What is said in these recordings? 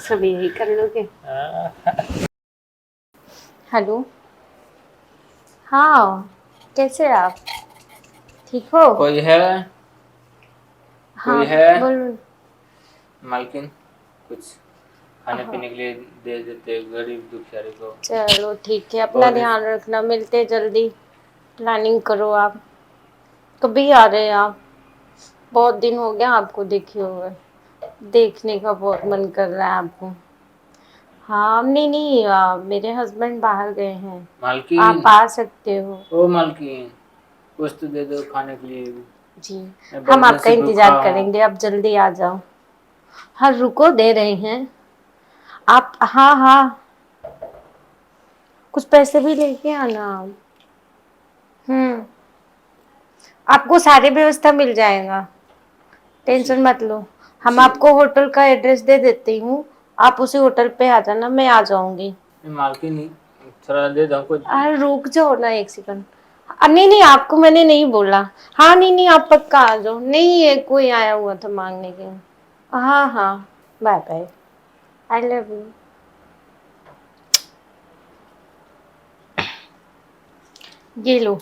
सब यही कर लोगे। हेलो। हाँ, कैसे आप? ठीक हो? कोई है? हाँ, कोई है? बोलो। मालकिन, कुछ खाने हाँ, पीने के लिए दे देते गरीब दुखियारे को। चलो ठीक है, अपना बहुत दिन ध्यान रखना, मिलते जल्दी। प्लानिंग करो आप। कभी आ रहे हैं आप? बहुत दिन हो गया आपको देखे हुए। देखने का बहुत मन कर रहा है आपको। हाँ, नहीं नहीं, मेरे हस्बैंड बाहर गए हैं। मालकिन, आप आ सकते हो। ओ मालकिन, कुछ तो दे दो खाने के लिए भी। जी, मैं हम बहुत दिन आपका से भूखा इंतजार हूँ। करेंगे, आप जल्दी आ जाओ। हाँ, रुको, दे रहे हैं। आप, हाँ हाँ, कुछ पैसे भी लेके आना आप। आपको सारी व्यवस्था मिल जाएगा, उसी टेंशन मत लो। हम उसी आपको होटल का एड्रेस दे देती हूँ, आप उसी होटल पे आ जाना, मैं आ जाऊंगी। मालकिन, थोड़ा दे दो कुछ। अरे रुक जाओ ना एक सेकंड। नहीं नहीं, आपको मैंने नहीं बोला। हाँ, नहीं नहीं, आप पक्का आ जाओ, नहीं है कोई आया हुआ था मांगने के। हाँ हाँ, bye bye. I love you. ये लो,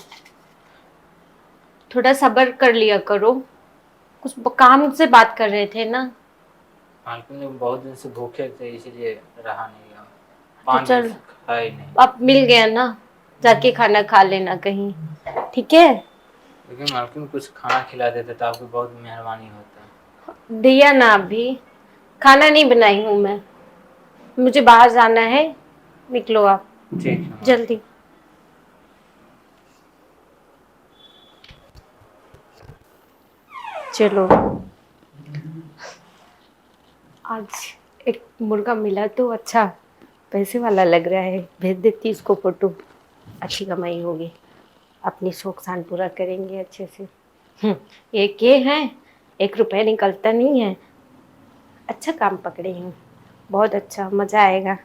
थोड़ा सब्र कर लिया करो, कुछ काम से बात कर रहे थे ना। मालकिन, बहुत दिन से भूखे थे इसलिए रहा नहीं गया। तो 5 दिन चल, से खाया ही नहीं। अब मिल गया ना, जाके खाना खा लेना कहीं, ठीक है? लेकिन मालकिन, कुछ खाना खिला देते तो आपकी बहुत मेहरबानी होता। दिया ना अभी। खाना नहीं बनाई हूँ मैं, मुझे बाहर जाना है। निकलो आप ठीक है जल्दी। मालकिन। चलो, आज एक मुर्गा मिला तो अच्छा, पैसे वाला लग रहा है, भेज देती इसको फोटो। अच्छी कमाई होगी, अपनी शौक शान पूरा करेंगे अच्छे से। एक ये है, 1 रुपया निकलता नहीं है। अच्छा काम पकड़े हूँ, बहुत अच्छा, मजा आएगा,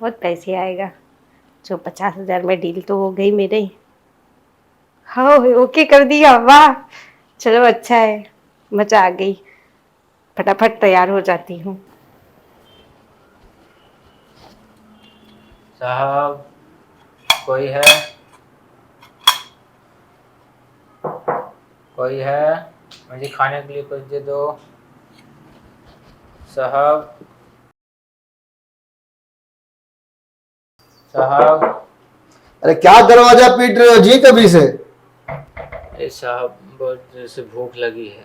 बहुत पैसे आएगा। जो 50,000 में डील तो हो गई मेरे। हाँ, ओके कर दिया, वाह। चलो अच्छा है, मजा आ गई, फटाफट तैयार हो जाती हूँ। साहब, कोई है? कोई है? मुझे खाने के लिए कुछ दे दो साहब। साहब। अरे क्या दरवाजा पीट रहे हो जी कभी से? अरे साहब, बहुत देर से भूख लगी है,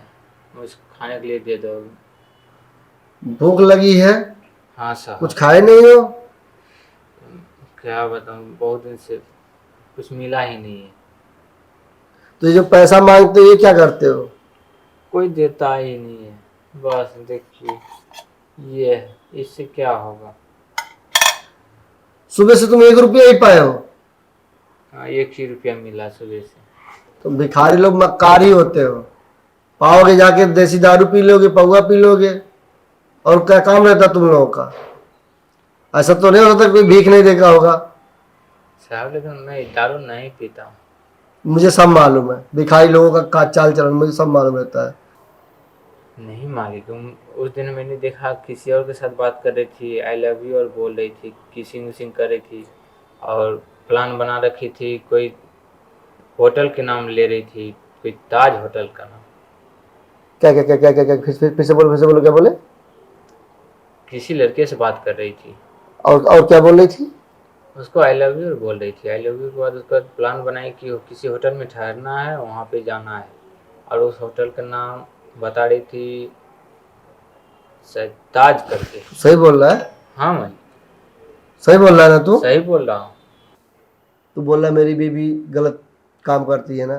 मुझे खाने के लिए दे दो। भूख लगी है? हाँ कुछ साहब। खाए नहीं हो? क्या बताऊँ, बहुत दिन से कुछ मिला ही नहीं है। तो ये जो पैसा मांगते हो ये क्या करते हो? कोई देता ही नहीं है। बस देखिए, ये है, इससे क्या होगा। सुबह से तुम 1 रुपया ही पाए हो? हाँ, 1 ही रुपया मिला सुबह से। तुम भिखारी लोग मक्कार ही होते हो। पाओगे जाके देसी दारू पी लोगे, पौवा पी लोगे, और क्या काम रहता तुम लोगों का? ऐसा तो नहीं होता कोई भीख नहीं देखा होगा। साहब, लेकिन मैं दारू नहीं पीता हूँ। मुझे सब मालूम है, भिखारी लोगों का चाल चलन मुझे सब मालूम रहता है। नहीं मालिक, उस दिन मैंने देखा किसी और के साथ बात कर रही थी, आई लव यू और बोल रही थी, किसिंग विसिंग कर रही थी, और प्लान बना रखी थी, कोई होटल के नाम ले रही थी, कोई ताज होटल का नाम। क्या क्या क्या क्या क्या क्या फिर से बोलो क्या बोले? किसी लड़के से बात कर रही थी। और क्या बोल रही थी? उसको आई लव यू बोल रही थी। आई लव यू के बाद उसका प्लान बनाई कि किसी होटल में ठहरना है, वहाँ पे जाना है, और उस होटल का नाम बता रही थी, शायद ताज करके। सही बोल रहा है? हाँ मालिक, सही बोल रहा है ना तू? सही बोल रहा हूँ। तू बोल रहा है मेरी बीबी गलत काम करती है ना?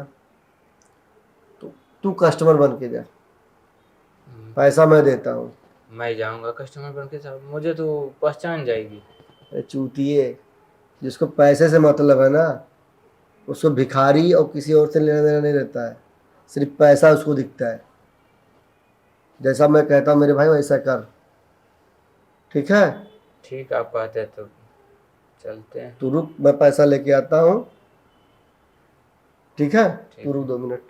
तो तू कस्टमर बन के जा, पैसा मैं देता हूँ। मैं जाऊँगा कस्टमर बन के साहब, मुझे तो पहचान जाएगी। अरे चूतिए, जिसको पैसे से मतलब है ना, उसको भिखारी और किसी और से लेना देना नहीं रहता है, सिर्फ पैसा उसको दिखता है। जैसा मैं कहता हूँ मेरे भाई वैसा कर, ठीक है? ठीक, आप कहते हैं तो चलते हैं। तू रुक, मैं पैसा लेके आता हूँ, ठीक है? तू ठीक रुक है। 2 मिनट।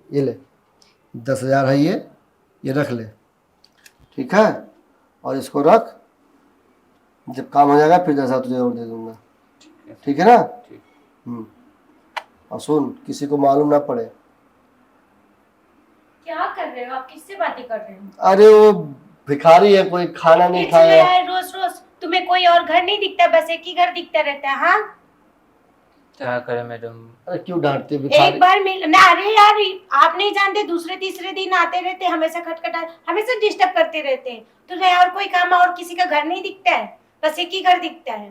ये ले, 10,000 है ये रख ले, ठीक है। और इसको रख, जब काम हो जाएगा फिर 10,000 तुझे और दे दूंगा, ठीक है ना। ठीक। और सुन, किसी को मालूम ना पड़े। क्या कर रहे हो आप? किससे बातें कर रहे हो? अरे वो भिखारी है, कोई खाना नहीं इसलिए खाया। है रोज रोज तुम्हें कोई और घर नहीं दिखता, बस एक ही घर दिखता रहता है। हाँ, क्या करे मैडम? अरे क्यों डांटते हो एक भिखारी? बार मिल ना। अरे यार, आप नहीं जानते, दूसरे तीसरे दिन आते रहते, हमेशा खटखटा, हमेशा डिस्टर्ब करते रहते हैं। तुम्हें और कोई काम और किसी का घर नहीं दिखता है, बस एक ही घर दिखता है।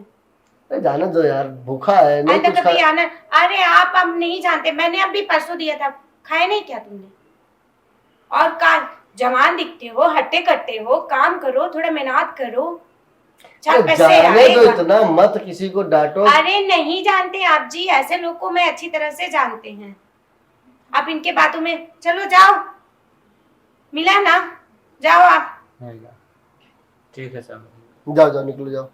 अरे जाने दो यार, भूखा है, नहीं आइंदा कुछ कभी खा। आना। अरे आप अब नहीं जानते, मैंने अभी परसों दिया था, खाया नहीं क्या तुमने? और काम जवान दिखते हो, हट्टे कट्टे हो, काम करो, थोड़ा मेहनत करो, चार अरे पैसे जाने दो, आएगा। इतना मत किसी को डांटो। अरे नहीं जानते आप जी, ऐसे लोग को मैं अच्छी तरह से जानते हैं। आप इनके बातों में, चलो जाओ, मिला ना, जाओ आप। ठीक है सर। जाओ जाओ, निकलो जाओ।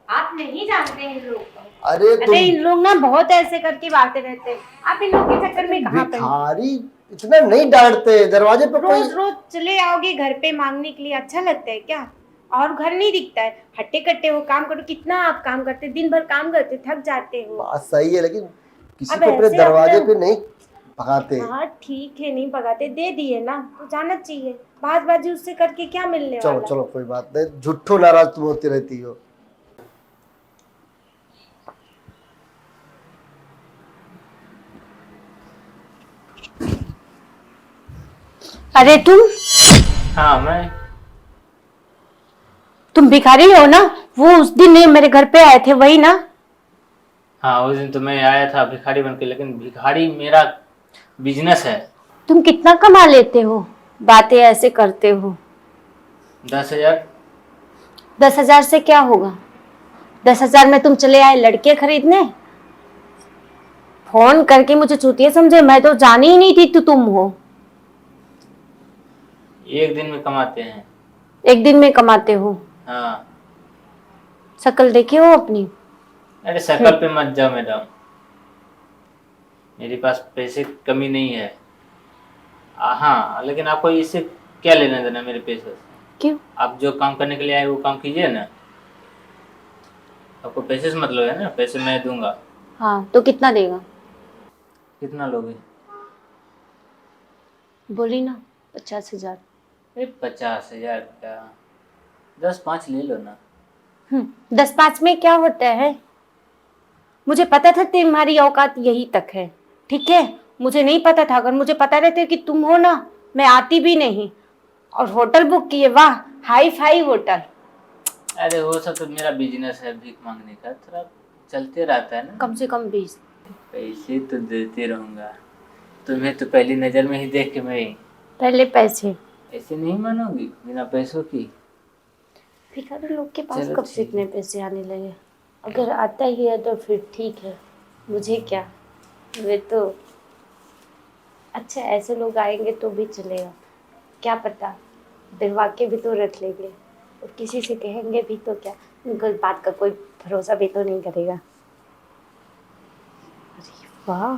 आप नहीं जानते हैं इन लोग को। अरे अरे इन लोग ना बहुत ऐसे करके बातें रहते हैं, आप इन लोग के चक्कर में कहाँ पड़े? भिखारी इतना नहीं डांटते, दरवाजे पर कोई। रोज रोज चले आओगे घर पे मांगने के लिए, अच्छा लगता है क्या? और घर नहीं दिखता है, हट्टे कट्टे हो, काम करो। कितना आप काम करते, दिन भर काम करते, थक जाते हो। बात सही है, लेकिन किसी अब को अपने ऐसे दरवाजे अपना- पे नहीं भगाते। हाँ ठीक है, नहीं भगाते, दे दिए ना तो जाना चाहिए। बाजी उससे करके क्या मिलने चलो वाला? चलो, कोई बात नहीं, झूठो नाराज तुम होती रहती हो। अरे हाँ तुम भिखारी हो ना? वो उस दिन मेरे घर पे आए थे, वही ना? हाँ, उस दिन तो मैं आया था भिखारी बन के, लेकिन भिखारी मेरा बिजनेस है। तुम कितना कमा लेते हो, बातें ऐसे करते हो? 10,000। 10,000 से क्या होगा? 10,000 में तुम चले आए लड़के खरीदने, फोन करके मुझे चूतिया समझे, मैं तो जानी ही नहीं थी तो तुम हो। एक दिन में कमाते हैं। एक दिन में कमाते हो? हाँ। शक्ल देखी हो अपनी? अरे शक्ल पे मत जाओ मैडम, मेरे पास पैसे की कमी नहीं है। हाँ, लेकिन आपको इससे क्या लेना देना मेरे पैसे से? क्यों? आप जो काम करने के लिए आए वो काम कीजिए ना। आपको पैसे से मतलब है ना, पैसे मैं दूंगा। हाँ तो कितना देगा? कितना लोगे? बोली ना 50,000। अरे 50,000 क्या, 10-5 ले लो ना। 10-5 में क्या होता है? मुझे पता था तुम्हारी औकात यही तक है, ठीक है? मुझे नहीं पता था, अगर मुझे पता रहता कि तुम हो ना, मैं आती भी नहीं। और होटल बुक किए, वाह, हाई फाई होटल। अरे वो सब तो मेरा बिजनेस है, भीख मांगने का थोड़ा चलते रहता है ना। कम से कम 20। पैसे तो देते रहूंगा, तुम्हें तो पहली नजर में ही देख के मैं। पहले पैसे। ऐसे नहीं मानोगी बिना पैसों की? भिखारी लोग के पास चलो कब से ठीक इतने पैसे आने लगे? अगर आता ही है तो फिर ठीक है, मुझे क्या, वे तो अच्छा, ऐसे लोग आएंगे तो भी चलेगा, क्या पता दिलवा के भी तो रख लेंगे, और किसी से कहेंगे भी तो क्या, उनको इस बात का कोई भरोसा भी तो नहीं करेगा। अरे वाह,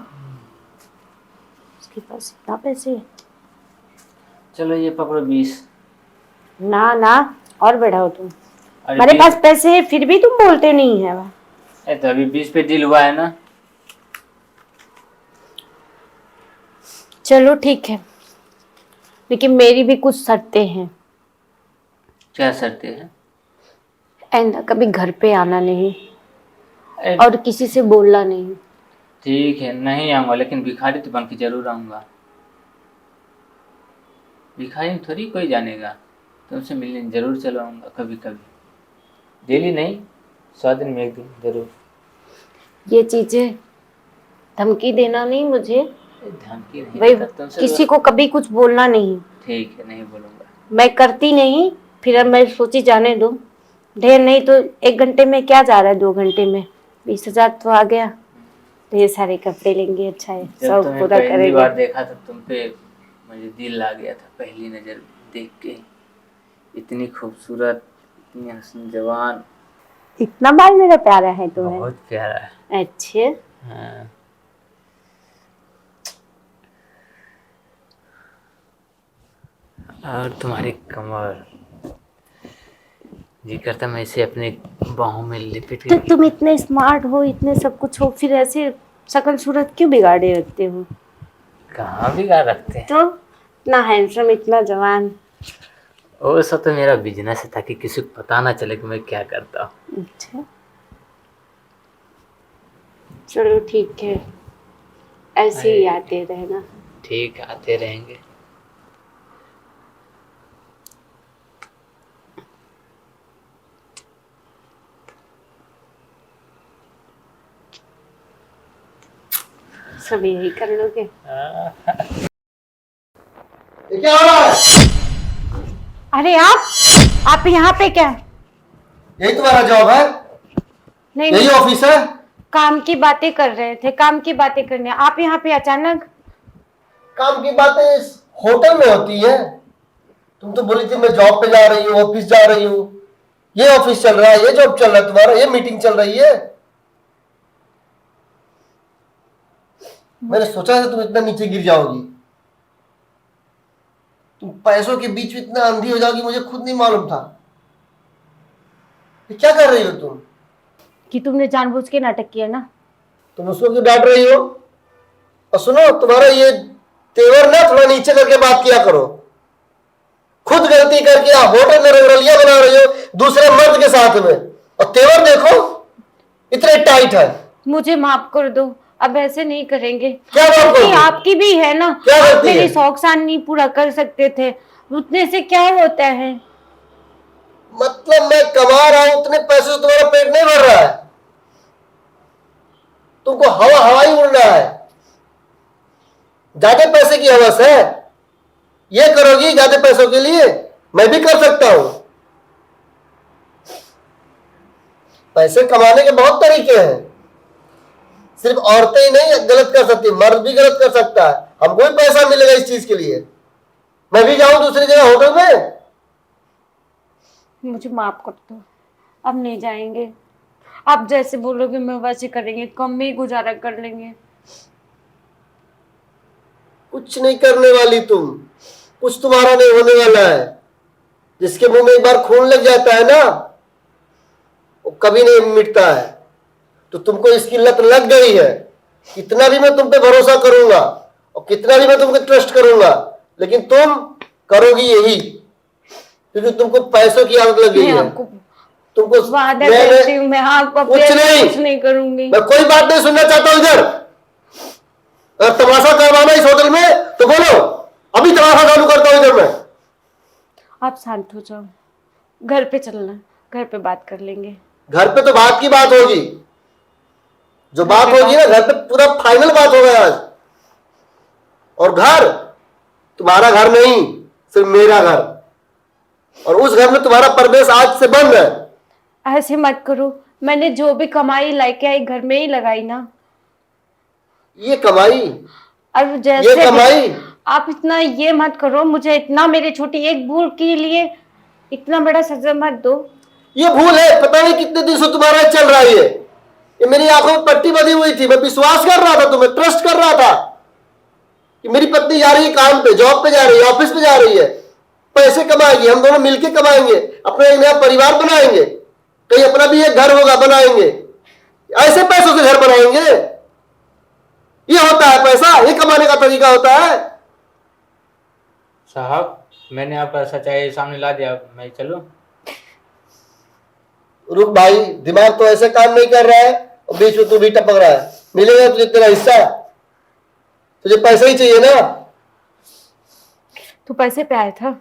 उसके पास इतना पैसे है। चलो ये पकड़ो 20। ना ना, और बढ़ाओ तुम। अरे मेरे 20 पास पैसे है फिर भी तुम बोलते नहीं है। तो अभी 20 पे डील हुआ है ना। चलो ठीक है, लेकिन मेरी भी कुछ शर्तें हैं। क्या शर्तें हैं? एंड कभी घर पे आना नहीं, अरे और किसी से बोलना नहीं। ठीक है, नहीं आऊंगा, लेकिन भिखारी तो बन के जरूर आऊंगा। भिखारी में थोड़ी कोई जानेगा, तुमसे मिलने जरूर चलो आऊंगा कभी कभी, डेली नहीं, 100 दिन में एक दिन जरूर। ये चीजें धमकी देना नहीं मुझे, धमकी नहीं भाई देता तुमसे किसी को कभी कुछ बोलना नहीं। ठीक है, नहीं बोलूंगा। मैं करती नहीं, फिर अब मैं सोची जाने दो, ढेर नहीं तो 1 घंटे में क्या जा रहा है, 2 घंटे में 20,000 तो आ गया, ढेर सारे कपड़े लेंगे, अच्छा है, जब सब तुम्हें पूरा पहली करेंगे। बार देखा था तुम पे मुझे दिल आ गया था, पहली नजर देख के। इतनी खूबसूरत, इतनी हसन जवान। इतना बाल मेरा प्यारा है तुम्हें? बहुत प्यारा है। अच्छे। हाँ। और तुम्हारी कमर, जी करता मैं इसे अपने बाहों में लिपट तो के। तुम इतने स्मार्ट हो, इतने सब कुछ हो, फिर ऐसे शक्ल सूरत क्यों बिगाड़े रखते हो? कहाँ बिगाड़ रखते हैं? तो इतना हैंडसम, इतना जवान। वो सब तो मेरा बिजनेस है, ताकि किसी को पता ना चले कि मैं क्या करता हूँ। अच्छा, चलो ठीक है, ऐसे ही आते रहना। ठीक, आते रहेंगे। सब यही कर लोगे। ये क्या हो रहा है? अरे आप यहाँ पे क्या? यही तुम्हारा जॉब है? नहीं यही नहीं, ऑफिस है? काम की बातें कर रहे थे, काम की बातें करने आप यहाँ पे अचानक। काम की बातें इस होटल में होती है। तुम तो बोली थी मैं जॉब पे जा रही हूँ, ऑफिस जा रही हूँ। ये ऑफिस चल रहा है, ये जॉब चल रहा है तुम्हारा, ये मीटिंग चल रही है। मैंने सोचा था तुम इतना नीचे गिर जाओगी, तुम पैसों के बीच में इतना अंधी हो जाओगी, मुझे खुद नहीं मालूम था। ये क्या कर रही हो तुम? कि तुमने जानबूझ के नाटक किया ना। तुम उसको क्यों डांट रही हो? और सुनो, तुम्हारा ये तेवर ना थोड़ा नीचे करके बात किया करो। खुद गलती करके आप होटल में रंगरलिया बना रही हो दूसरे मर्द के साथ में, और तेवर देखो इतने टाइट है। मुझे माफ कर दो, अब ऐसे नहीं करेंगे। क्या माफ कर गलती दो? आपकी भी है ना। क्या आप गलती मेरी है? शौक शान नहीं पूरा कर सकते थे, उतने से क्या होता है? मतलब मैं कमा रहा हूं, उतने पैसे से तुम्हारा पेट नहीं भर रहा है। तुमको हवा हवाई उड़ना है, ज्यादा पैसे की हवस है। ये करोगी ज्यादा पैसों के लिए? मैं भी कर सकता हूं। पैसे कमाने के बहुत तरीके हैं, सिर्फ औरतें ही नहीं गलत कर सकती, मर्द भी गलत कर सकता है। हमको भी पैसा मिलेगा इस चीज के लिए। मैं भी जाऊं दूसरी जगह होटल में? मुझे माफ कर दो, अब नहीं जाएंगे। आप जैसे बोलोगे मैं वैसे करेंगे, कम में ही गुजारा कर लेंगे। कुछ नहीं करने वाली तुम, कुछ तुम्हारा नहीं होने वाला है। जिसके मुंह में एक बार खून लग जाता है ना, वो कभी नहीं मिटता है। तो तुमको इसकी लत लग गई है। कितना भी मैं तुम पे भरोसा करूंगा और कितना भी मैं तुमको ट्रस्ट करूंगा, लेकिन तुम करोगी यही, क्योंकि तुमको पैसों की आदत लग गई मैं है। आपको तुमको वादा करती हूँ, मैं आपको कुछ नहीं करूंगी। मैं कोई बात नहीं सुनना चाहता हूं इधर। अगर तमाशा करवाना इस होटल में तो बोलो, अभी तमाशा चालू करता हूं इधर मैं। आप शांत हो जाओ, घर पे चलना, घर पे बात कर लेंगे। घर पे तो बात की बात होगी, जो बात होगी ना घर पे पूरा फाइनल बात होगा आज। और घर तुम्हारा घर नहीं, सिर्फ मेरा घर, और उस घर में तुम्हारा प्रवेश आज से बंद है। ऐसे मत करो, मैंने जो भी कमाई लेके आई घर में ही लगाई ना। ये कमाई, और जैसे ये कमाई। आप इतना ये मत करो, मुझे इतना मेरी छोटी एक भूल के लिए इतना बड़ा सजा मत दो। ये भूल है, पता नहीं कितने दिन से तुम्हारा चल रहा है ये मेरी आंखों में पट्टी बंधी हुई थी। मैं विश्वास कर रहा था, तुम्हें ट्रस्ट कर रहा था कि मेरी पत्नी जा रही है काम पे, जॉब पे जा रही है, ऑफिस पे जा रही है, पैसे कमाएगी, हम दोनों मिलके कमाएंगे, अपना एक नया परिवार बनाएंगे, कहीं अपना भी एक घर होगा बनाएंगे। ऐसे पैसों से घर बनाएंगे? ये होता है पैसा, ये कमाने का तरीका होता है? साहब, मैंने आपका सच्चाई सामने ला दिया, मैं चलूं? रुक भाई, दिमाग तो ऐसे काम नहीं कर रहा है और बीच में तू भी टपक रहा है। मिलेगा तुझे तेरा हिस्सा, तुझे पैसा ही चाहिए ना? तू पैसे पे आया था?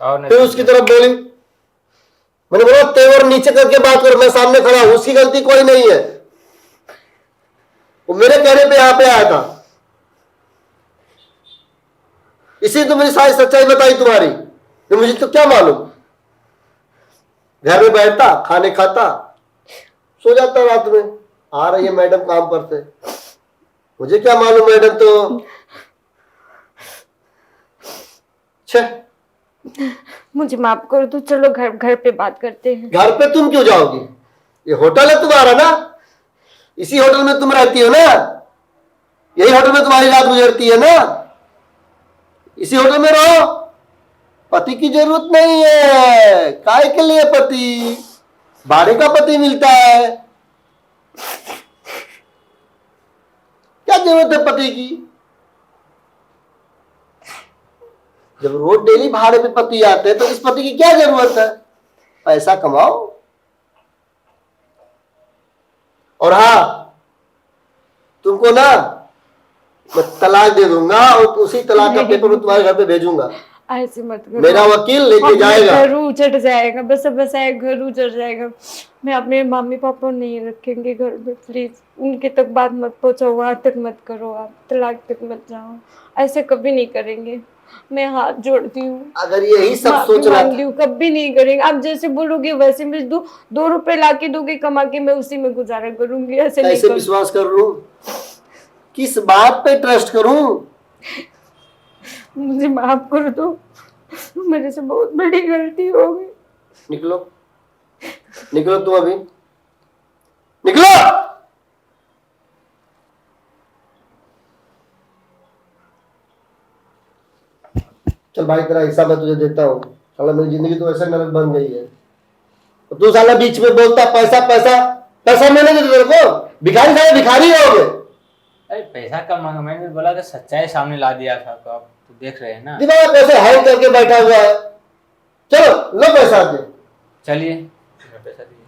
और नहीं फिर तो उसकी तरफ बोली। मैंने बोला तेवर नीचे करके बात करो, मैं सामने खड़ा हूं, उसकी गलती कोई नहीं है, वो मेरे कहने पे यहां पे आया था। इसी तो मेरी सारी सच्चाई बताई तुम्हारी, तो मुझे तो क्या मालूम। घर में बैठता, खाने खाता, सो जाता रात में। आ रही है मैडम काम पर से, मुझे क्या मालूम मैडम तो छे। मुझे माफ कर दो, चलो घर घर पे बात करते हैं। घर पे तुम क्यों जाओगी? ये होटल है तुम्हारा ना, इसी होटल में तुम रहती हो ना, यही होटल में तुम्हारी रात गुजरती है ना, इसी होटल में रहो। पति की जरूरत नहीं है। काय के लिए पति? भाड़े का पति मिलता है। क्या जरूरत है पति की? जब रोज डेली भाड़े पे पति आते हैं तो इस पति की क्या जरूरत है? पैसा कमाओ। और हाँ, तुमको ना मैं तलाक दे दूंगा और उसी तलाक का पेपर मैं तुम्हारे घर पे भेजूंगा। ऐसे मत करो। मेरा वकील लेके जाएगा। घर उजड़ जाएगा, बस घर उजड़ जाएगा। मैं अपने मम्मी पापा नहीं रखेंगे घर में, प्लीज उनके तक बात मत पहुंचाओ, वहां तक मत करो, आप तलाक तक मत जाओ। ऐसे कभी नहीं करेंगे, मैं हाथ जोड़ती हूँ। अगर यही सब सोच रहा था, कभी नहीं करेंगे। आप जैसे बोलोगे वैसे मैं 2 रुपए ला के दोगे कमा के, मैं उसी में गुजारा करूंगी। ऐसे नहीं कैसे विश्वास कर लूं? किस बात पे ट्रस्ट करूं? मुझे माफ कर दो, मेरे से बहुत बड़ी गलती हो गई। निकलो, निकलो तुम अभी, निकलो। चल भाई, तेरा हिस्सा मैं तुझे देता हूँ। साला मेरी जिंदगी तो ऐसे नरक बन गई है। तो तू साला बीच में बोलता पैसा पैसा पैसा। मैंने नहीं तेरे को भिखारी, साले भिखारी हो गए। अरे पैसा कब मांगा? मैंने बोला कि सच्चाई सामने ला दिया था, तो आप तो देख रहे हैं ना। दिमाग कैसे हाई करके बैठा हुआ है। चलो लो पैसा दे। चलिए पैसा दीजिए।